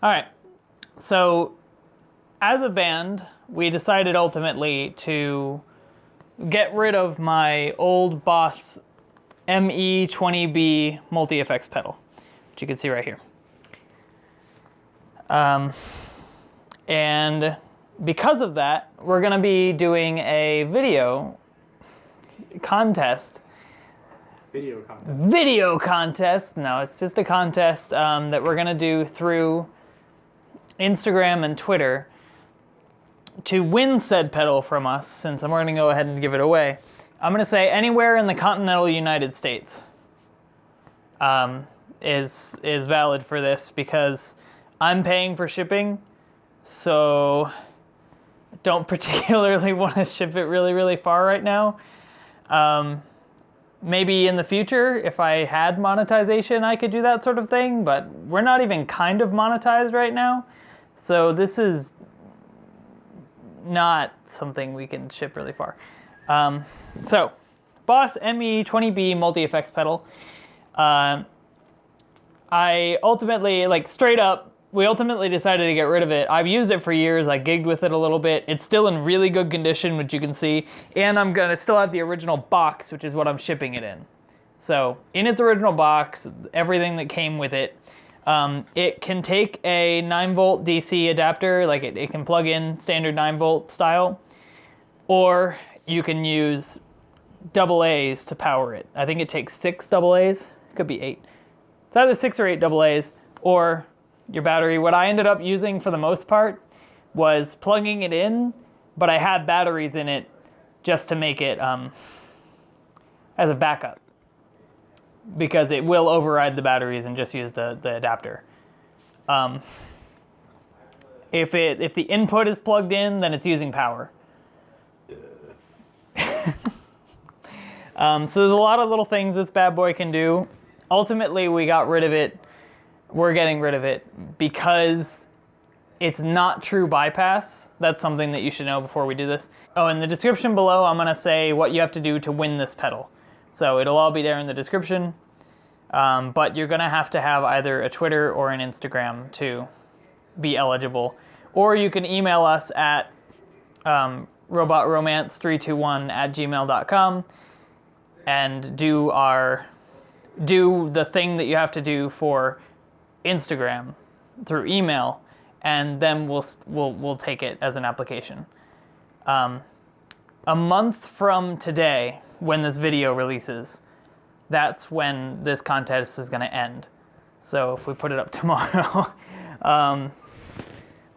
All right, so as a band, we decided ultimately to get rid of my old Boss ME20B Multieffects pedal, which you can see right here. And because of that, we're going to be doing a video contest. Video contest. No, it's just a contest that we're going to do through Instagram and Twitter to win said pedal from us, since I'm going to go ahead and give it away. I'm going to say anywhere in the continental United States is valid for this, because I'm paying for shipping, so don't particularly want to ship it really, really far right now. Maybe in the future, if I had monetization, I could do that sort of thing, but we're not even kind of monetized right now. So this is not something we can ship really far. So, Boss ME20B Multi-Effects pedal. I ultimately, like straight up, we ultimately decided to get rid of it. I've used it for years. I gigged with it a little bit. It's still in really good condition, which you can see. And I'm gonna still have the original box, which is what I'm shipping it in. So in its original box, everything that came with it, it can take a 9-volt DC adapter, like it can plug in standard 9-volt style, or you can use AA's to power it. I think it takes 6 AA's, it could be 8. It's either 6 or 8 AA's, or your battery. What I ended up using for the most part was plugging it in, but I had batteries in it just to make it as a backup, because it will override the batteries and just use the adapter. If the input is plugged in, then it's using power. So there's a lot of little things this bad boy can do. Ultimately, we got rid of it. We're getting rid of it because it's not true bypass. That's something that you should know before we do this. Oh, in the description below, I'm gonna say what you have to do to win this pedal. So it'll all be there in the description. But you're gonna have to have either a Twitter or an Instagram to be eligible. Or you can email us at robotromance321@gmail.com and do the thing that you have to do for Instagram through email, and then we'll take it as an application. A month from today, when this video releases, that's when this contest is going to end. So if we put it up tomorrow, so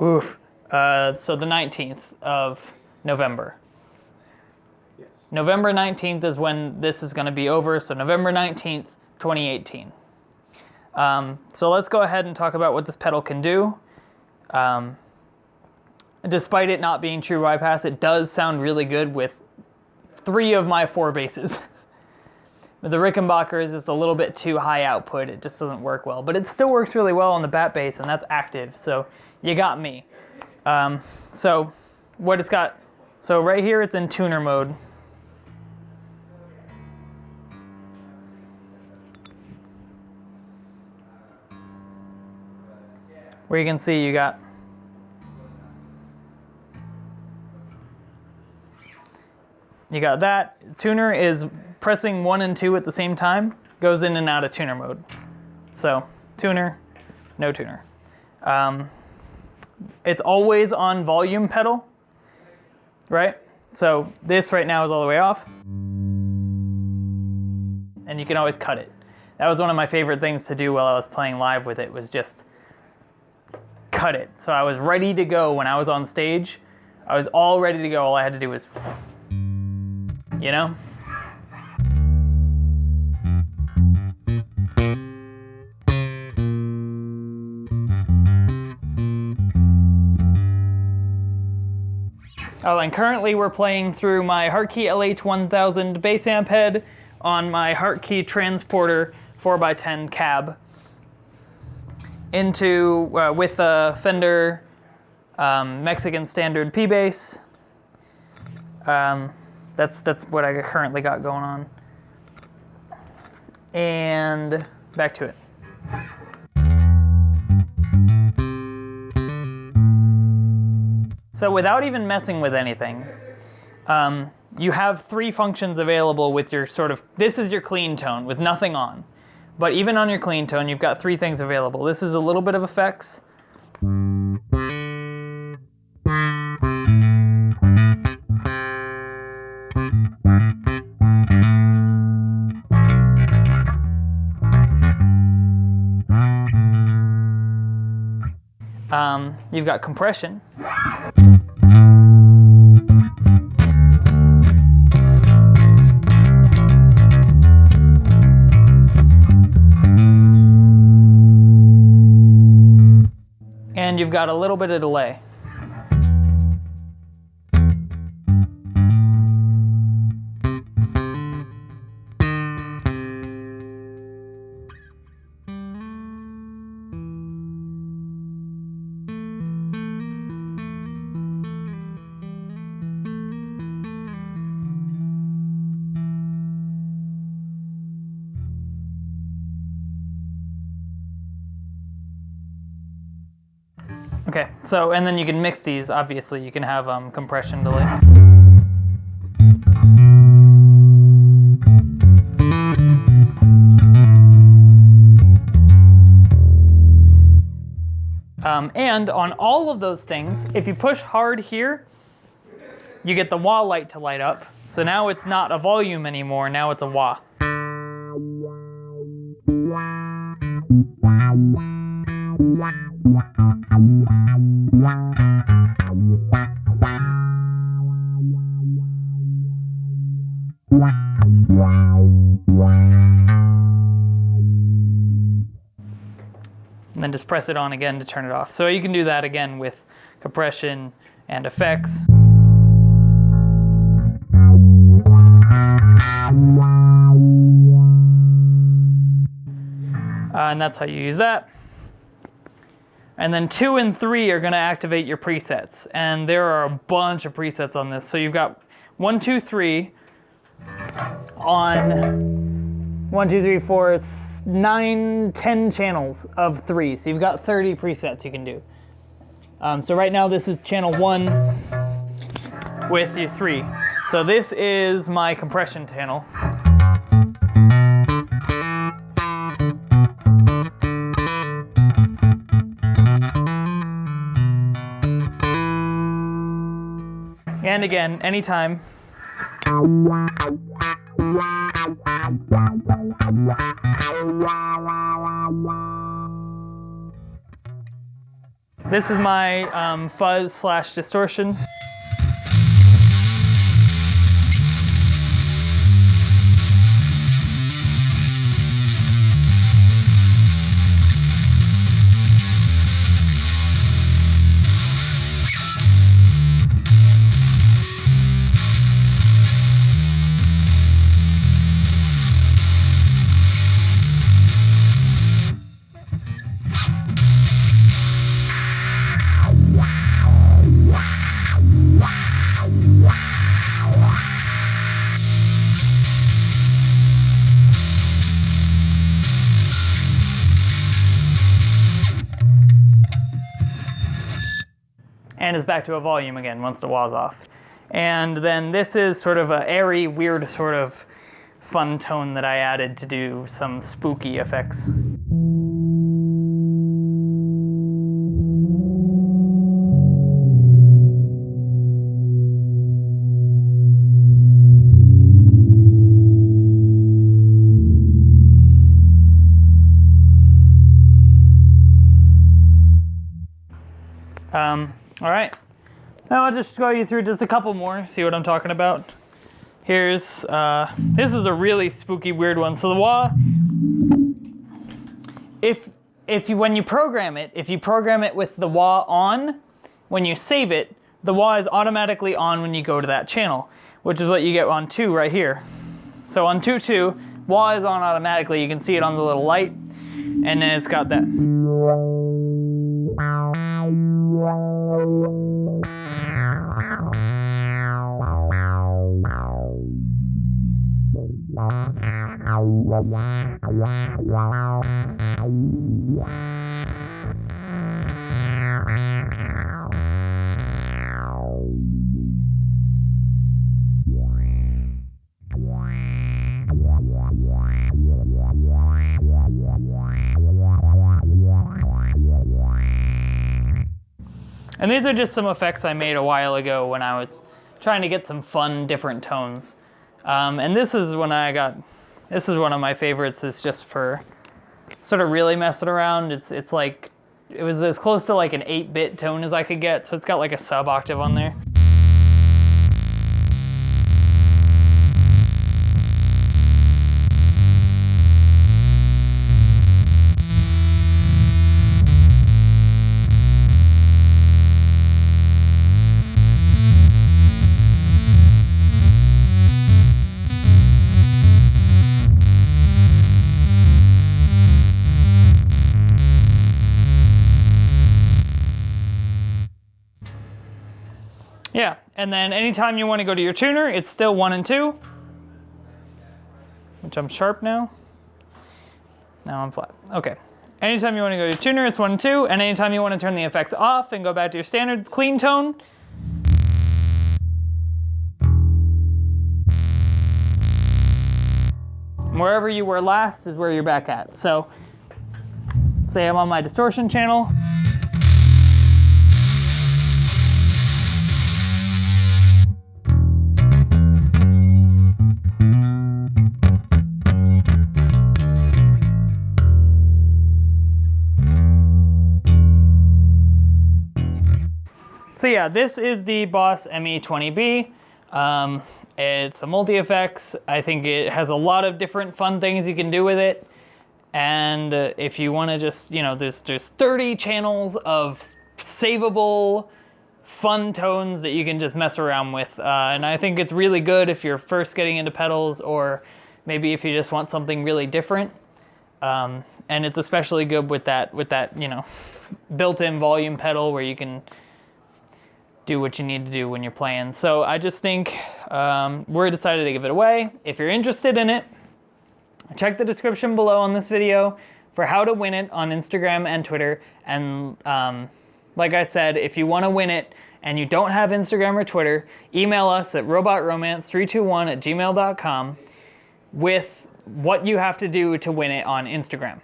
the 19th of November. Yes. November 19th is when this is going to be over, so November 19th, 2018. So let's go ahead and talk about what this pedal can do. Despite it not being true bypass, it does sound really good with 3 of my 4 basses. The Rickenbacker is just a little bit too high output. It just doesn't work well, but it still works really well on the bat bass, and that's active, so you got me. So what it's got, so right here it's in tuner mode. Where you can see you got that. Tuner is pressing 1 and 2 at the same time, goes in and out of tuner mode. So tuner, no tuner. It's always on volume pedal, right? So this right now is all the way off, and you can always cut it. That was one of my favorite things to do while I was playing live with it, was just cut it. So I was ready to go when I was on stage. I was all ready to go. All I had to do was, you know? Oh, and currently we're playing through my Hartkey LH1000 bass amp head on my Hartkey Transporter 4x10 cab into with a Fender Mexican Standard P bass. That's what I currently got going on. And back to it. So without even messing with anything, you have 3 functions available with your sort of, this is your clean tone with nothing on. But even on your clean tone, you've got 3 things available. This is a little bit of effects. You've got compression. And you've got a little bit of delay. Okay, so, and then you can mix these, obviously. You can have compression delay. And on all of those things, if you push hard here, you get the wah light to light up. So now it's not a volume anymore, now it's a wah. And then just press it on again to turn it off. So you can do that again with compression and effects. And that's how you use that. And then 2 and 3 are going to activate your presets. And there are a bunch of presets on this. So you've got 1, 2, 3 on 1, 2, 3, 4, it's 9, 10 channels of 3. So you've got 30 presets you can do. So right now this is channel 1 with your 3. So this is my compression channel. And again, anytime. This is my fuzz / distortion. And is back to a volume again once the wah's off. And then this is sort of a airy, weird sort of fun tone that I added to do some spooky effects. All right, now I'll just go you through just a couple more, see what I'm talking about. Here's, this is a really spooky, weird one. So the wah, when you program it, if you program it with the wah on, when you save it, the wah is automatically on when you go to that channel, which is what you get on 2 right here. So on 2.2, wah is on automatically. You can see it on the little light, and then it's got that. And these are just some effects I made a while ago when I was trying to get some fun, different tones. And this is when this is one of my favorites. It's just for sort of really messing around. It's like, it was as close to like an 8-bit tone as I could get, so it's got like a sub-octave on there. Yeah, and then anytime you want to go to your tuner, it's still 1 and 2, which I'm sharp now. Now I'm flat. Okay. Anytime you want to go to your tuner, it's 1 and 2, and anytime you want to turn the effects off and go back to your standard clean tone, wherever you were last is where you're back at. So, say I'm on my distortion channel. So yeah, this is the Boss ME20B. It's a Multieffects. I think it has a lot of different fun things you can do with it. And if you want to just, you know, there's 30 channels of savable, fun tones that you can just mess around with. And I think it's really good if you're first getting into pedals, or maybe if you just want something really different. And it's especially good with that, you know, built-in volume pedal where you can do what you need to do when you're playing. So I just think we're decided to give it away. If you're interested in it, check the description below on this video for how to win it on Instagram and Twitter. And like I said, if you want to win it and you don't have Instagram or Twitter, email us at robotromance321@gmail.com with what you have to do to win it on Instagram.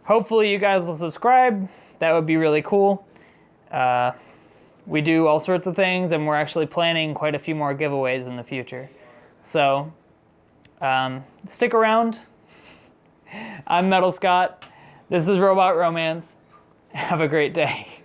Hopefully you guys will subscribe. That would be really cool. We do all sorts of things, and we're actually planning quite a few more giveaways in the future. So, stick around. I'm Metal Scott. This is Robot Romance. Have a great day.